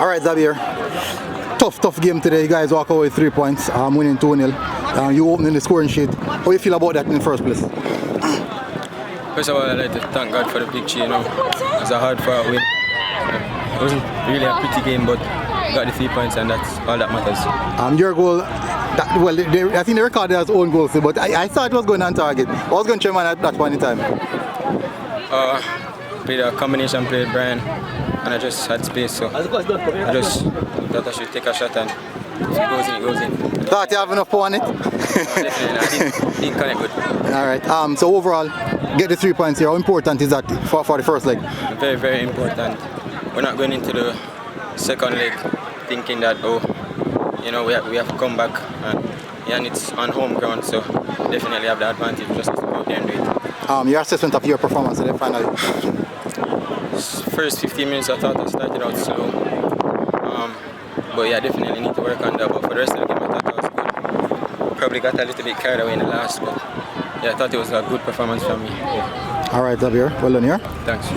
All right, Zabir. Tough game today. You guys walk away with 3 points, winning 2-0. You opening the scoring sheet. How do you feel about that in the first place? First of all, I'd like to thank God for the victory. It was a hard-fought win. It wasn't really a pretty game, but got the 3 points, and that's all that matters. Your goal, I think they recorded as own goals, but I thought it was going on target. What was going to chairman at that point in time? Played a combination play with Brian, and I just had space, so I just thought I should take a shot, and if it goes in, it goes in. Thought you have enough power on it? No, definitely, I didn't connect good. All right. So overall, get the 3 points here. How important is that for the first leg? Very, very important. We're not going into the second leg thinking that we have to come back, and it's on home ground, so definitely have the advantage. Just have to go out there and do it. Your assessment of your performance in the final? First 15 minutes, I thought I started out slow, but yeah, definitely need to work on that. But for the rest of the game, I thought I was good. Probably got a little bit carried away in the last, but yeah, I thought it was a good performance from me. All right, Zabir. Well done here. Thanks.